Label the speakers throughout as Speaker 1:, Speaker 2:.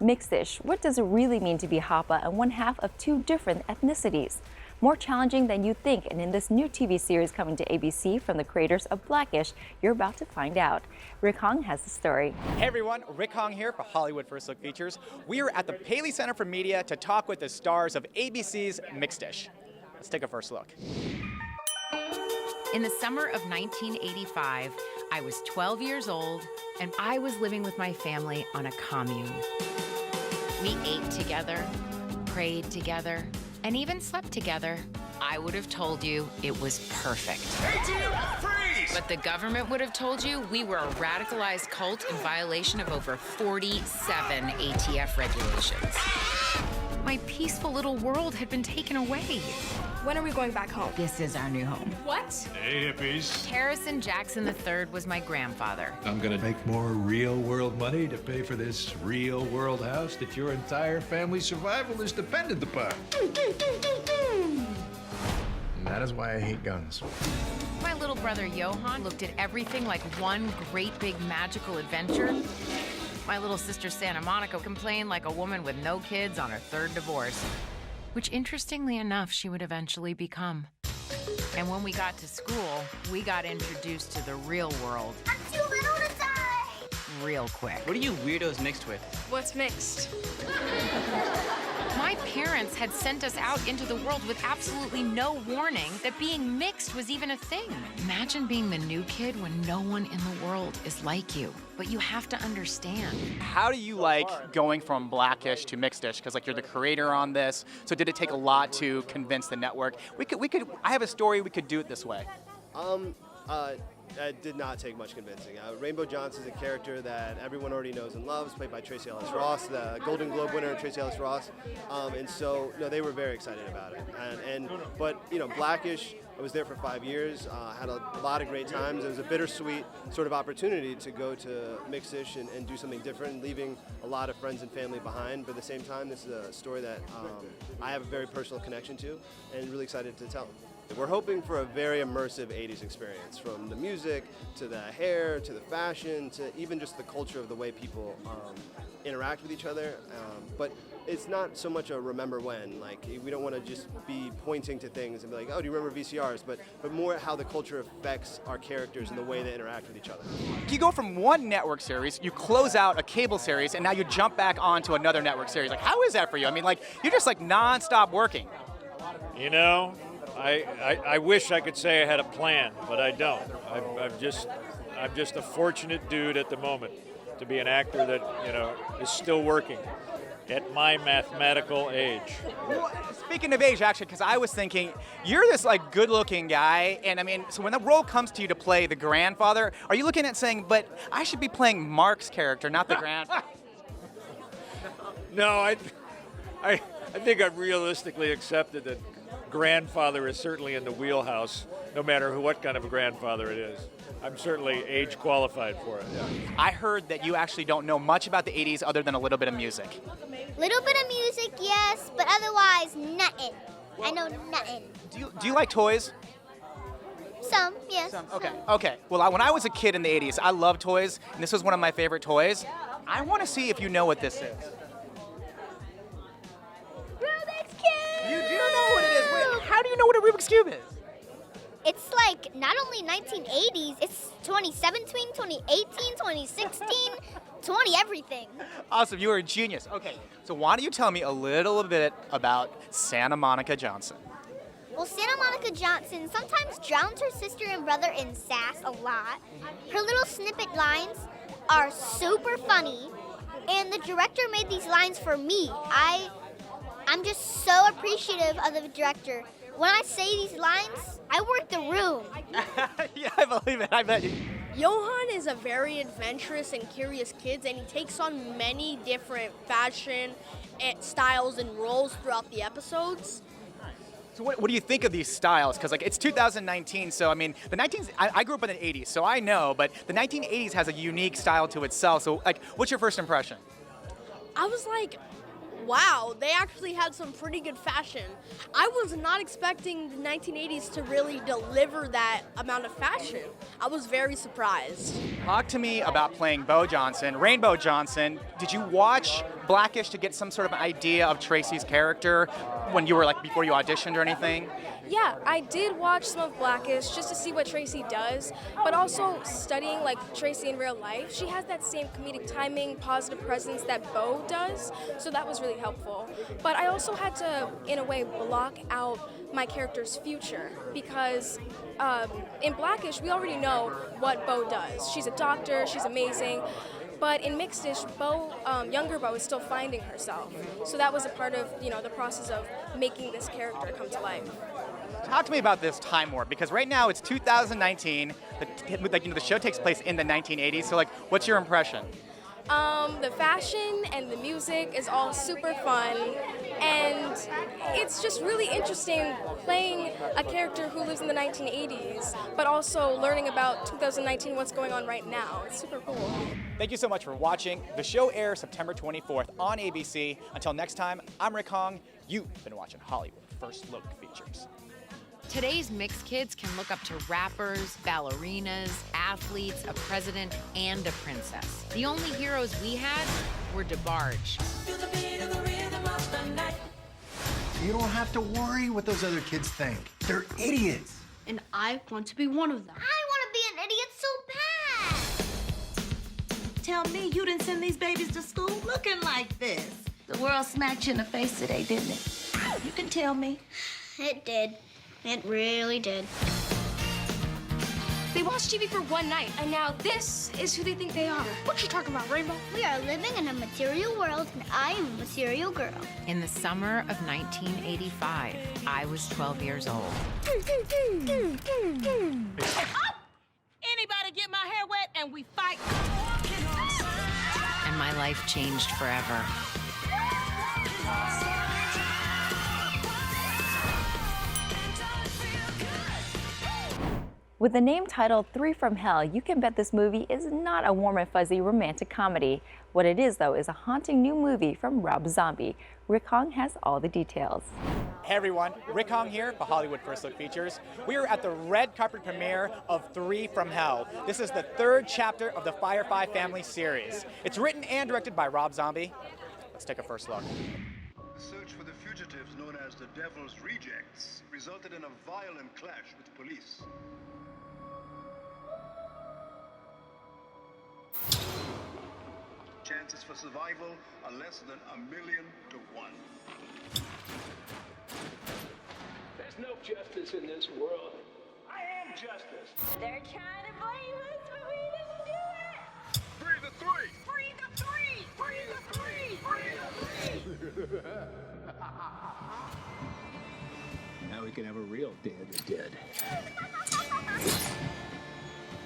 Speaker 1: Mixed-ish, what does it really mean to be Hapa and one half of two different ethnicities? More challenging than you think, and in this new TV series coming to ABC from the creators of Blackish, you're about to find out. Rick Hong has the story.
Speaker 2: Hey everyone, Rick Hong here for Hollywood First Look Features. We are at the Paley Center for Media to talk with the stars of ABC's Mixed-ish. Let's take a first look.
Speaker 3: In the summer of 1985, I was 12 years old and I was living with my family on a commune. We ate together, prayed together, and even slept together. I would have told you it was perfect.
Speaker 4: ATM, freeze!
Speaker 3: But the government would have told you we were a radicalized cult in violation of over 47 ATF regulations. My peaceful little world had been taken away.
Speaker 5: When are we going back home?
Speaker 3: This is our new home.
Speaker 5: What?
Speaker 4: Hey, hippies.
Speaker 3: Harrison Jackson III was my grandfather.
Speaker 6: I'm gonna make more real-world money to pay for this real-world house that your entire family's survival is dependent upon. And that is why I hate guns.
Speaker 3: My little brother Johan looked at everything like one great big magical adventure. My little sister Santa Monica complained like a woman with no kids on her third divorce, which interestingly enough, she would eventually become. And when we got to school, we got introduced to the real world.
Speaker 7: I'm too little to die!
Speaker 3: Real quick.
Speaker 8: What are you weirdos mixed with?
Speaker 5: What's mixed?
Speaker 3: My parents had sent us out into the world with absolutely no warning that being mixed was even a thing. Imagine being the new kid when no one in the world is like you. But you have to understand.
Speaker 2: How do you like going from Blackish to Mixed-ish? Because like you're the creator on this, so did it take a lot to convince the network? I have a story, we could do it this way.
Speaker 9: It did not take much convincing. Rainbow Johnson is a character that everyone already knows and loves, played by Tracy Ellis Ross, the Golden Globe winner Tracy Ellis Ross, and so they were very excited about it. But Blackish, I was there for 5 years, had a lot of great times. It was a bittersweet sort of opportunity to go to Mixed-ish and do something different, leaving a lot of friends and family behind. But at the same time, this is a story that I have a very personal connection to, and really excited to tell. We're hoping for a very immersive 80s experience, from the music, to the hair, to the fashion, to even just the culture of the way people interact with each other. But it's not so much a remember when, like we don't want to just be pointing to things and be like, oh, do you remember VCRs? But more how the culture affects our characters and the way they interact with each other.
Speaker 2: You go from one network series, you close out a cable series, and now you jump back onto another network series. Like, how is that for you? I mean, like, you're just like non-stop working.
Speaker 10: You know, I wish I could say I had a plan, but I don't. I'm just a fortunate dude at the moment to be an actor that is still working at my mathematical age.
Speaker 2: Well, speaking of age, actually, because I was thinking, you're this like good-looking guy, and I mean, so when the role comes to you to play the grandfather, are you looking at saying, but I should be playing Mark's character, not the grandfather?
Speaker 10: No, I think I've realistically accepted that grandfather is certainly in the wheelhouse, no matter what kind of a grandfather it is. I'm certainly age qualified for it. Yeah.
Speaker 2: I heard that you actually don't know much about the 80s other than a little bit of music.
Speaker 7: Little bit of music, yes, but otherwise, nothing. I know nothing.
Speaker 2: Do you like toys?
Speaker 7: Some, yes.
Speaker 2: Okay. Well, when I was a kid in the 80s, I loved toys, and this was one of my favorite toys. I want to see if you know what this is.
Speaker 7: Rubik's Cube!
Speaker 2: You do know what it is. Wait, how do you know what a Rubik's Cube is?
Speaker 7: It's like not only 1980s, it's 2017, 2018, 2016, 20 everything.
Speaker 2: Awesome, you are a genius. Okay, so why don't you tell me a little bit about Santa Monica Johnson?
Speaker 7: Well, Santa Monica Johnson sometimes drowns her sister and brother in sass a lot. Her little snippet lines are super funny, and the director made these lines for me. I'm just so appreciative of the director. When I say these lines, I work the room.
Speaker 2: Yeah, I believe it. I bet you.
Speaker 5: Johan is a very adventurous and curious kid, and he takes on many different fashion styles and roles throughout the episodes.
Speaker 2: So what do you think of these styles? Because like it's 2019, so I mean the 19s. I grew up in the 80s, so I know. But the 1980s has a unique style to itself. So like, what's your first impression?
Speaker 5: I was like, wow, they actually had some pretty good fashion. I was not expecting the 1980s to really deliver that amount of fashion. I was very surprised.
Speaker 2: Talk to me about playing Bo Johnson, Rainbow Johnson. Did you watch Blackish to get some sort of idea of Tracy's character when you were like before you auditioned or anything?
Speaker 8: Yeah, I did watch some of Blackish just to see what Tracy does, but also studying like Tracy in real life. She has that same comedic timing, positive presence that Bo does, so that was really helpful. But I also had to, in a way, block out my character's future because in Blackish, we already know what Bo does. She's a doctor, she's amazing. But in Mixed-ish, younger Bo is still finding herself. So that was a part of, the process of making this character come to life.
Speaker 2: Talk to me about this time warp, because right now it's 2019. The show takes place in the 1980s. So, what's your impression?
Speaker 8: The fashion and the music is all super fun, and it's just really interesting playing a character who lives in the 1980s, but also learning about 2019, what's going on right now. It's super cool.
Speaker 2: Thank you so much for watching. The show airs September 24th on ABC. Until next time, I'm Rick Hong. You've been watching Hollywood First Look Features.
Speaker 3: Today's mixed kids can look up to rappers, ballerinas, athletes, a president, and a princess. The only heroes we had were DeBarge.
Speaker 6: You don't have to worry what those other kids think. They're idiots.
Speaker 11: And I want to be one of them.
Speaker 7: I want to be an idiot so bad.
Speaker 12: Tell me you didn't send these babies to school looking like this. The world smacked you in the face today, didn't it? You can tell me.
Speaker 7: It did. It really did.
Speaker 8: They watched TV for one night, and now this is who they think they are. What you talking about, Rainbow?
Speaker 7: We are living in a material world, and I am a material girl.
Speaker 3: In the summer of 1985, I was 12 years old.
Speaker 12: Oh! Anybody get my hair wet and we fight.
Speaker 3: And my life changed forever.
Speaker 1: With the name titled Three from Hell, you can bet this movie is not a warm and fuzzy romantic comedy. What it is, though, is a haunting new movie from Rob Zombie. Rick Hong has all the details.
Speaker 2: Hey everyone, Rick Hong here for Hollywood First Look Features. We are at the red carpet premiere of Three from Hell. This is the third chapter of the Firefly family series. It's written and directed by Rob Zombie. Let's take a first look.
Speaker 4: The search for the fugitives known as the Devil's Rejects resulted in a violent clash with police. Chances for survival are less than 1,000,000 to 1.
Speaker 13: There's no justice in this world. I am justice.
Speaker 12: They're trying to blame us, but we didn't do it.
Speaker 4: Free the three!
Speaker 12: Free the three! Free the three! Free the three!
Speaker 13: Now we can have a real Day of the Dead.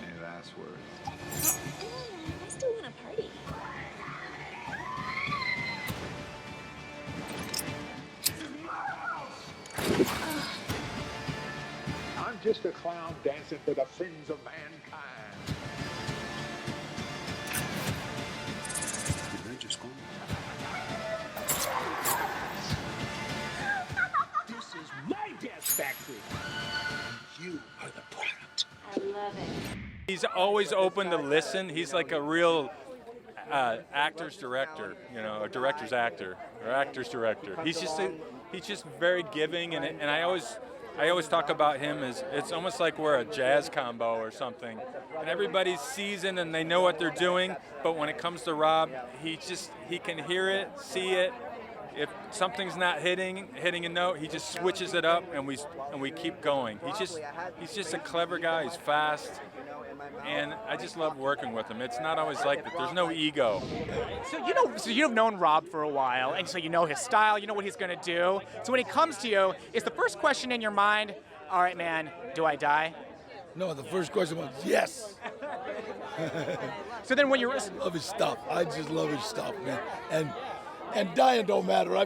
Speaker 6: Any last words?
Speaker 12: I still want to party.
Speaker 13: I'm just a clown dancing for the friends of mankind. This is my death factory. You are the product.
Speaker 12: I love it.
Speaker 10: He's always open to listen. He's like a real actor's director, a director's actor or actor's director. He's just very giving, and I always talk about him as it's almost like we're a jazz combo or something. And everybody's seasoned and they know what they're doing, but when it comes to Rob, he can hear it, see it. If something's not hitting a note, he just switches it up and we keep going. He's just a clever guy. He's fast. And I just love working with him. It's not always like that. There's no ego.
Speaker 2: So you've known Rob for a while, and so you know his style, you know what he's gonna do. So when he comes to you, is the first question in your mind, all right, man, do I die?
Speaker 14: No, the first question was yes.
Speaker 2: So then when you're...
Speaker 14: I love his stuff. I just love his stuff, man. And dying don't matter.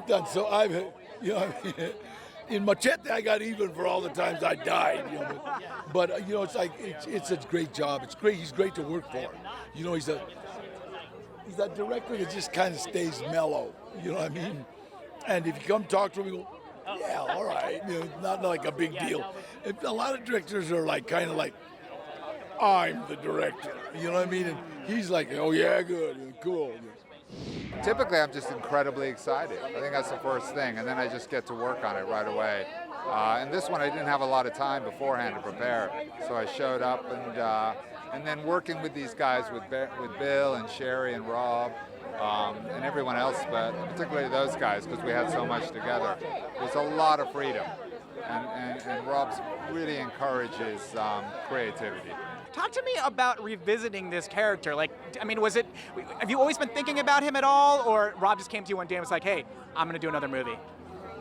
Speaker 14: In Machete, I got even for all the times I died. But it's like it's a great job. It's great. He's great to work for. He's that director that just kind of stays mellow. You know what I mean? And if you come talk to him, you go, yeah, all right. You know, not like a big deal. A lot of directors are like kind of like, I'm the director. You know what I mean? And he's like, oh yeah, good, cool.
Speaker 15: Typically, I'm just incredibly excited. I think that's the first thing, and then I just get to work on it right away. And this one, I didn't have a lot of time beforehand to prepare, so I showed up, and then working with these guys, with Bill and Sherry and Rob, and everyone else, but particularly those guys, because we had so much together. There's a lot of freedom, and Rob really encourages creativity.
Speaker 2: Talk to me about revisiting this character. Like, I mean, have you always been thinking about him at all, or Rob just came to you one day and was like, hey, I'm going to do another movie?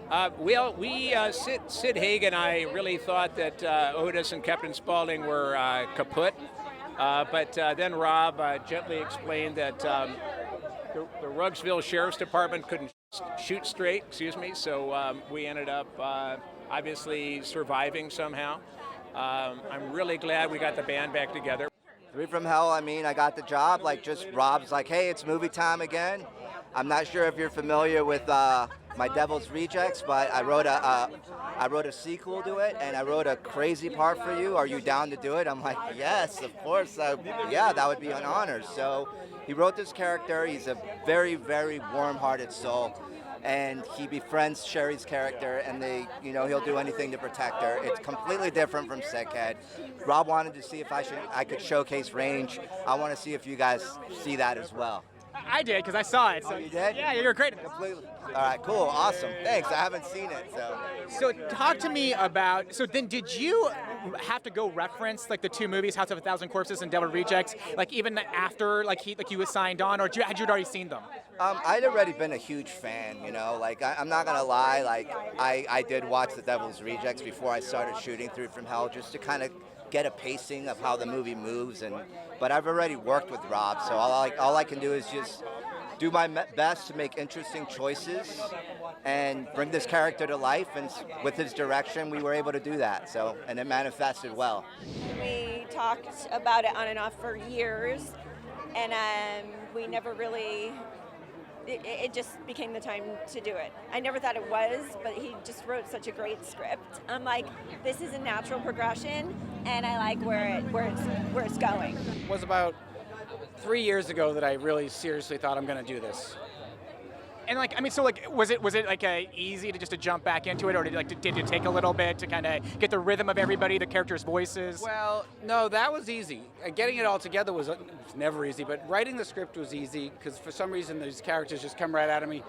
Speaker 16: Sid Haig and I really thought that Otis and Captain Spaulding were kaput, but then Rob gently explained that the Rugsville Sheriff's Department couldn't shoot straight, so we ended up obviously surviving somehow. I'm really glad we got the band back together.
Speaker 17: Three from Hell, I mean, I got the job, like just Rob's like, hey, it's movie time again. I'm not sure if you're familiar with my Devil's Rejects, but I wrote a sequel to it, and I wrote a crazy part for you. Are you down to do it? I'm like, yes, of course. Yeah, that would be an honor. So he wrote this character. He's a very, very warm-hearted soul. And he befriends Sherry's character, and he'll do anything to protect her. It's completely different from Sickhead. Rob wanted to see if I could showcase range. I want to see if you guys see that as well.
Speaker 2: I did, because I saw it. So.
Speaker 17: Oh, you did?
Speaker 2: Yeah, you're great.
Speaker 17: Completely. All right, cool, awesome. Thanks. I haven't seen it, so.
Speaker 2: So talk to me about. So then, did you have to go reference like the two movies, House of a Thousand Corpses and Devil Rejects, like even after you was signed on, or had you already seen them?
Speaker 17: I'd already been a huge fan, like I'm not gonna lie, like I did watch the Devil's Rejects before I started shooting Three from Hell, just to kind of get a pacing of how the movie moves, but I've already worked with Rob, so all I can do is just do my best to make interesting choices and bring this character to life, and with his direction we were able to do that, and it manifested well.
Speaker 18: We talked about it on and off for years, and we never really, it just became the time to do it. I never thought it was, but he just wrote such a great script. I'm like, this is a natural progression, and I like where it's going.
Speaker 19: It was about 3 years ago that I really seriously thought I'm going to do this.
Speaker 2: And was it like easy to jump back into it, or did it take a little bit to kind of get the rhythm of everybody, the characters' voices?
Speaker 19: Well, no, that was easy. Getting it all together was never easy, but writing the script was easy because for some reason these characters just come right out of me.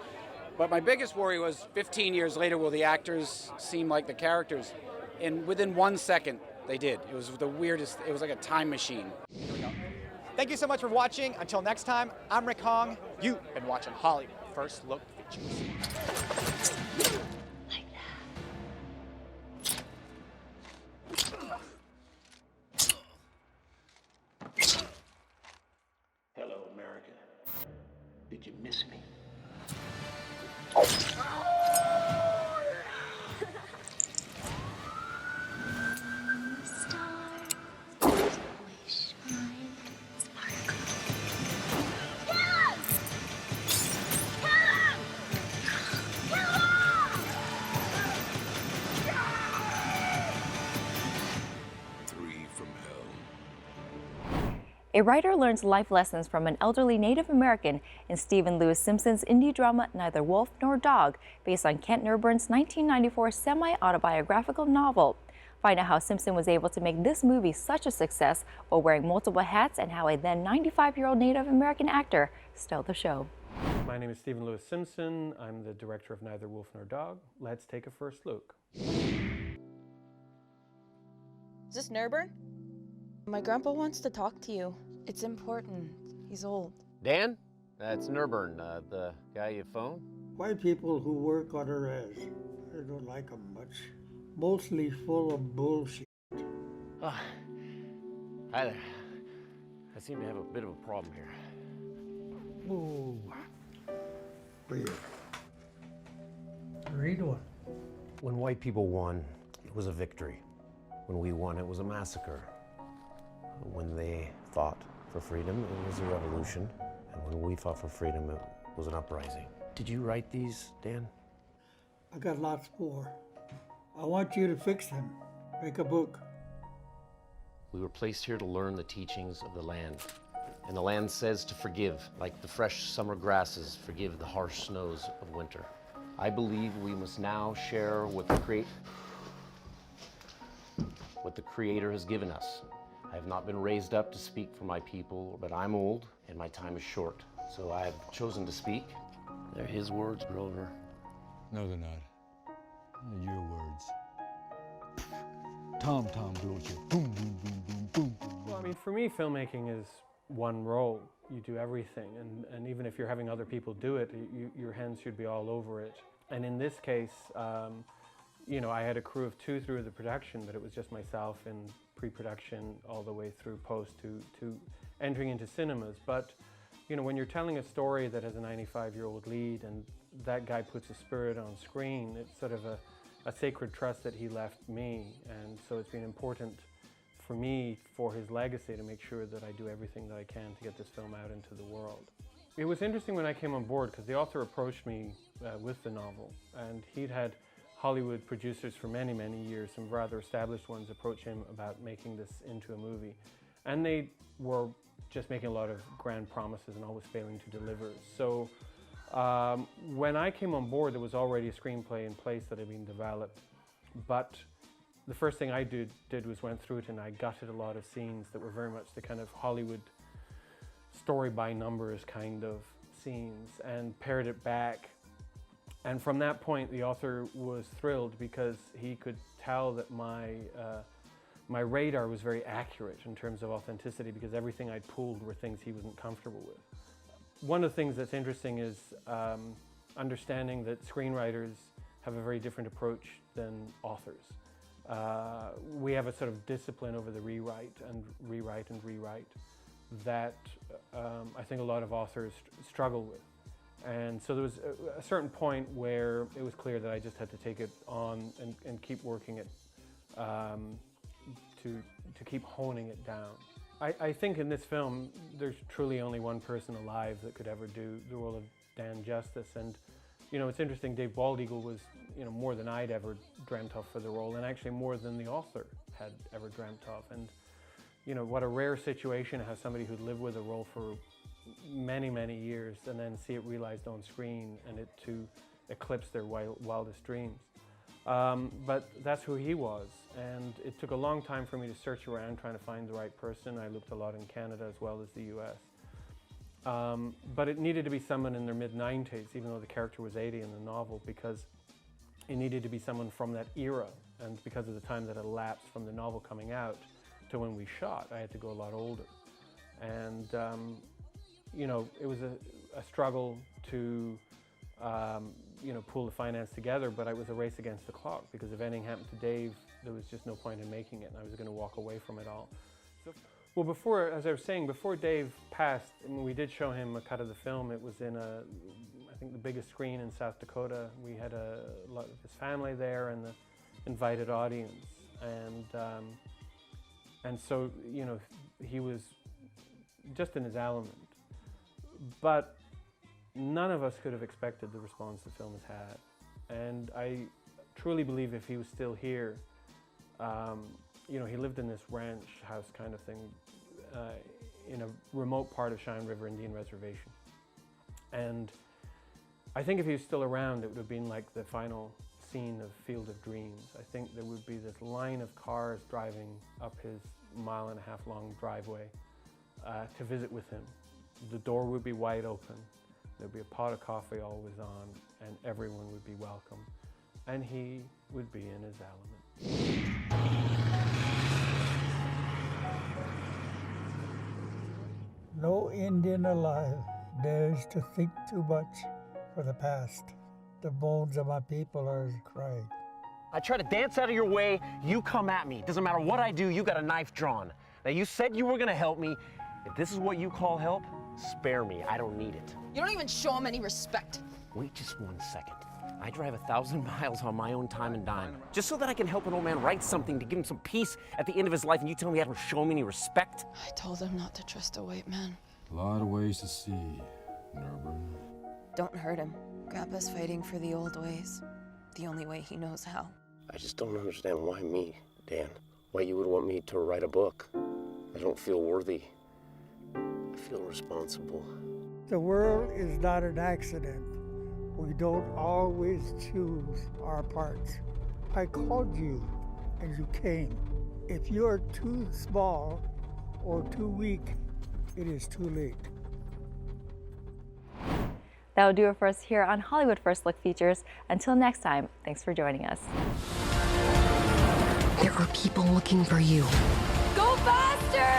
Speaker 19: But my biggest worry was 15 years later, will the actors seem like the characters? And within 1 second, they did. It was the weirdest. It was like a time machine.
Speaker 2: Here we go. Thank you so much for watching. Until next time, I'm Rick Hong. You've been watching Hollywood First Look Features.
Speaker 13: Hello, America. Did you miss me?
Speaker 1: A writer learns life lessons from an elderly Native American in Stephen Lewis Simpson's indie drama Neither Wolf Nor Dog, based on Kent Nerburn's 1994 semi-autobiographical novel. Find out how Simpson was able to make this movie such a success while wearing multiple hats, and how a then 95-year-old Native American actor stole the show.
Speaker 20: My name is Stephen Lewis Simpson. I'm the director of Neither Wolf Nor Dog. Let's take a first look.
Speaker 21: Is this Nerburn? My grandpa wants to talk to you. It's important. He's old.
Speaker 22: Dan? That's Nerburn, the guy you phoned.
Speaker 23: White people who work on a res, I don't like them much. Mostly full of bullshit.
Speaker 22: Oh, hi there. I seem to have a bit of a problem here.
Speaker 23: Ooh. Weird. Read one.
Speaker 24: When white people won, it was a victory. When we won, it was a massacre. When they fought for freedom, it was a revolution. And when we fought for freedom, it was an uprising. Did you write these, Dan?
Speaker 23: I got lots more. I want you to fix them. Make a book.
Speaker 24: We were placed here to learn the teachings of the land. And the land says to forgive, like the fresh summer grasses forgive the harsh snows of winter. I believe we must now share what the Creator has given us. I have not been raised up to speak for my people, but I'm old and my time is short. So I have chosen to speak. They're his words, Grover.
Speaker 5: No, they're not. They're your words. Tom Georgia. Boom, boom, boom, boom, boom.
Speaker 20: Well, I mean, for me, filmmaking is one role. You do everything, and even if you're having other people do it, your hands should be all over it. And in this case, you know, I had a crew of 2 through the production, but it was just myself in pre-production all the way through post to entering into cinemas. But, you know, when you're telling a story that has a 95-year-old lead and that guy puts a spirit on screen, it's sort of a sacred trust that he left me. And so it's been important for me, for his legacy, to make sure that I do everything that I can to get this film out into the world. It was interesting when I came on board because the author approached me with the novel, and he'd had Hollywood producers for many, many years, some rather established ones, approach him about making this into a movie. And they were just making a lot of grand promises and always failing to deliver. So when I came on board, there was already a screenplay in place that had been developed, but the first thing I did was went through it and I gutted a lot of scenes that were very much the kind of Hollywood story by numbers kind of scenes and pared it back. And from that point, the author was thrilled because he could tell that my radar was very accurate in terms of authenticity, because everything I'd pulled were things he wasn't comfortable with. One of the things that's interesting is understanding that screenwriters have a very different approach than authors. We have a sort of discipline over the rewrite and rewrite that I think a lot of authors struggle with. And so there was a certain point where it was clear that I just had to take it on and keep working it to keep honing it down. I think in this film there's truly only one person alive that could ever do the role of Dan Justice. And you know, it's interesting, Dave Bald-Eagle was, you know, more than I'd ever dreamt of for the role, and actually more than the author had ever dreamt of. And you know, what a rare situation to have somebody who'd lived with a role for many, many years and then see it realized on screen and it to eclipse their wildest dreams. But that's who he was, and it took a long time for me to search around trying to find the right person. I looked a lot in Canada as well as the US. But it needed to be someone in their mid-90s, even though the character was 80 in the novel, because it needed to be someone from that era, and because of the time that elapsed from the novel coming out to when we shot, I had to go a lot older. And you know, it was a struggle to you know, pull the finance together, but it was a race against the clock, because if anything happened to Dave, there was just no point in making it, and I was going to walk away from it all. So, well, before, as I was saying, before Dave passed, I mean, we did show him a cut of the film. It was in I think the biggest screen in South Dakota. We had a lot of his family there and the invited audience, and so, you know, he was just in his element. But none of us could have expected the response the film has had. And I truly believe if he was still here, you know, he lived in this ranch house kind of thing in a remote part of Cheyenne River Indian Reservation. And I think if he was still around, it would have been like the final scene of Field of Dreams. I think there would be this line of cars driving up his 1.5 mile long driveway to visit with him. The door would be wide open, there'd be a pot of coffee always on, and everyone would be welcome. And he would be in his element.
Speaker 23: No Indian alive dares to think too much for the past. The bones of my people are crying.
Speaker 24: I try to dance out of your way, you come at me. Doesn't matter what I do, you got a knife drawn. Now you said you were gonna help me. If this is what you call help, spare me, I don't need it.
Speaker 8: You don't even show him any respect.
Speaker 24: Wait just 1 second. I drive 1,000 miles on my own time and dime, just so that I can help an old man write something to give him some peace at the end of his life, and you tell me I don't show him any respect?
Speaker 8: I told him not to trust a white man.
Speaker 5: A lot of ways to see, Nerburn.
Speaker 21: Don't hurt him. Grandpa's fighting for the old ways,
Speaker 8: the only way he knows how.
Speaker 24: I just don't understand why me, Dan. Why you would want me to write a book. I don't feel worthy. I feel responsible.
Speaker 23: The world is not an accident. We don't always choose our parts. I called you and you came. If you are too small or too weak, it is too late.
Speaker 1: That'll do it for us here on Hollywood First Look Features. Until next time, thanks for joining us.
Speaker 3: There are people looking for you.
Speaker 1: Go faster!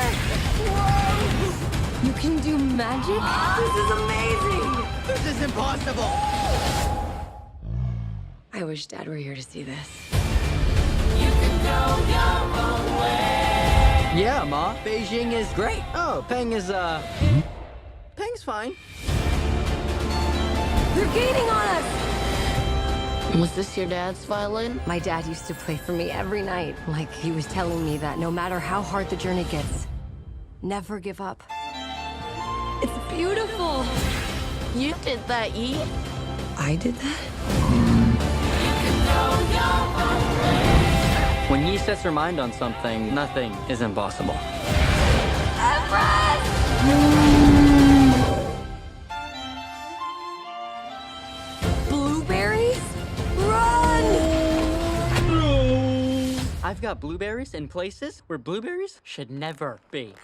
Speaker 1: Whoa!
Speaker 3: You can do magic?
Speaker 12: This is amazing! This is impossible!
Speaker 3: I wish Dad were here to see this.
Speaker 12: You can go your own way.
Speaker 7: Yeah, Ma. Beijing is great. Oh, Peng is, Peng's fine.
Speaker 3: They're gaining on us!
Speaker 9: Was this your dad's violin?
Speaker 3: My dad used to play for me every night. Like he was telling me that no matter how hard the journey gets, never give up. It's beautiful.
Speaker 9: You did that, Yi?
Speaker 3: I did that?
Speaker 7: When Yi sets her mind on something, nothing is impossible.
Speaker 3: Blueberries? Run!
Speaker 7: I've got blueberries in places where blueberries should never be.